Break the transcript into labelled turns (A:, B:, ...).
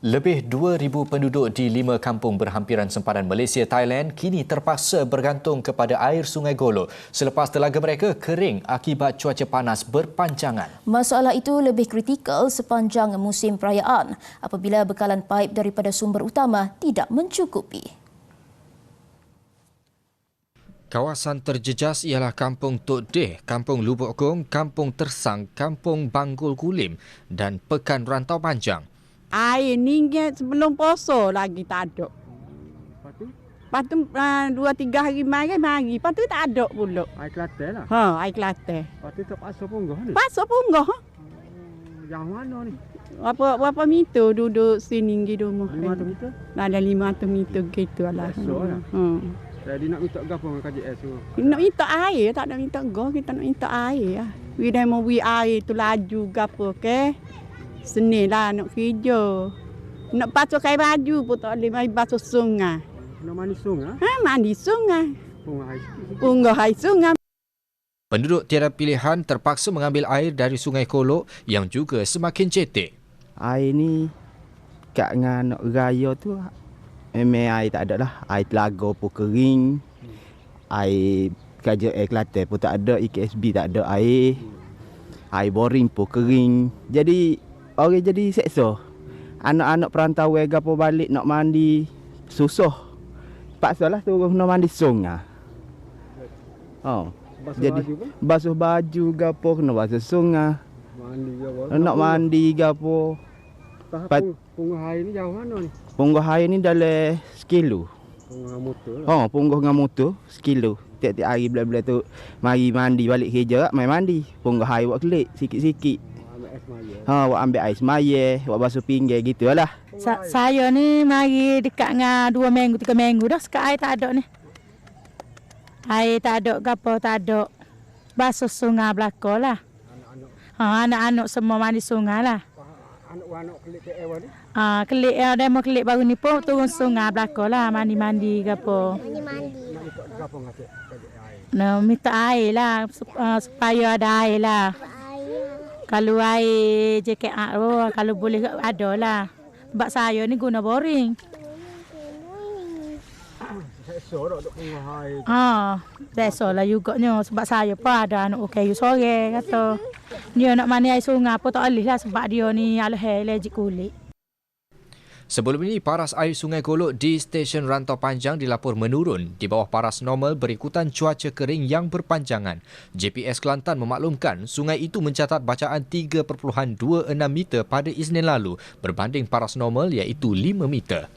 A: Lebih 2,000 penduduk di 5 kampung berhampiran sempadan Malaysia, Thailand kini terpaksa bergantung kepada air Sungai Golo selepas telaga mereka kering akibat cuaca panas berpanjangan.
B: Masalah itu lebih kritikal sepanjang musim perayaan apabila bekalan paip daripada sumber utama tidak mencukupi.
A: Kawasan terjejas ialah Kampung Tok Deh, Kampung Lubuk Kong, Kampung Tersang, Kampung Banggul Kulim dan Pekan Rantau Panjang.
C: Air ni sebelum puasa lagi tak ada. Lepas tu 2-3 hari mari. Lepas tu tak ada pula.
D: Air Kelantan lah?
C: Air Kelantan.
D: Lepas tu terpaksa punggah ni?
C: Pasal punggah.
D: Yang mana ni?
C: Berapa meter duduk sini di rumah?
D: 500 meter?
C: Ada 500 meter gitu lah.
D: Esok lah? Jadi nak minta gapa dengan KJS tu?
C: Nak minta air, tak nak minta gah. Kita nak minta air lah. Kita mau air tu laju gapa ke? Seni lah nak kerja. Nak pakai baju pun tak boleh main basuh sungai.
D: Nak mandi sungai?
C: Mandi sungai.
D: Punggah
C: air sungai.
A: Penduduk tiada pilihan terpaksa mengambil air dari Sungai Kolok yang juga semakin cetek.
E: Air ni kat dengan raya tu memang air tak ada lah. Air telaga pun kering. Air kerja air Kelantan pun tak ada. IKSB tak ada air. Air boring pun kering. Jadi orang jadi seksa. Anak-anak perantau gapo balik nak mandi susah. Paksalah turun nak mandi sungai. Jadi basuh baju gapo kena basuh sungai.
D: Mandi gapo?
E: Nak mandi gapo.
D: Punggah air ni jauh mana ni?
E: Punggah air ni dalam 1 kilo.
D: Punggah motor lah?
E: Punggah dengan motor 1 kilo. Tiap-tiap hari bila-bila tu mari mandi balik kerja main mandi. Punggah air buat kelik sikit-sikit. Buat ambil air semaya, buat basuh pinggir gitu lah.
F: Saya ni mari dekat dengan 2 minggu, 3 minggu dah sekarang air tak ada ni. Air tak ada, gapo tak ada. Basuh sungai belakang lah. Anak-anak semua mandi sungai lah.
D: Anak-anak kelik ke air ni?
F: Kelik, dia mau kelik baru ni pun turun sungai belakang lah. Mandi-mandi gapo.
D: Nak ikut gapo ngasih air?
F: Nak minta air lah, supaya ada air lah. Kalau air JKR, kalau boleh ada lah. Sebab saya ni guna boring.
D: Seksa tak duk punggah air?
F: Seksa lah juganya. Sebab saya pun ada anak kayu sore kata. Dia nak mandi air sungai pun tak boleh lah sebab dia ni alergi kulit.
A: Sebelum ini, paras air Sungai Kolok di stesen Rantau Panjang dilapor menurun di bawah paras normal berikutan cuaca kering yang berpanjangan. JPS Kelantan memaklumkan sungai itu mencatat bacaan 3.26 meter pada Isnin lalu berbanding paras normal iaitu 5 meter.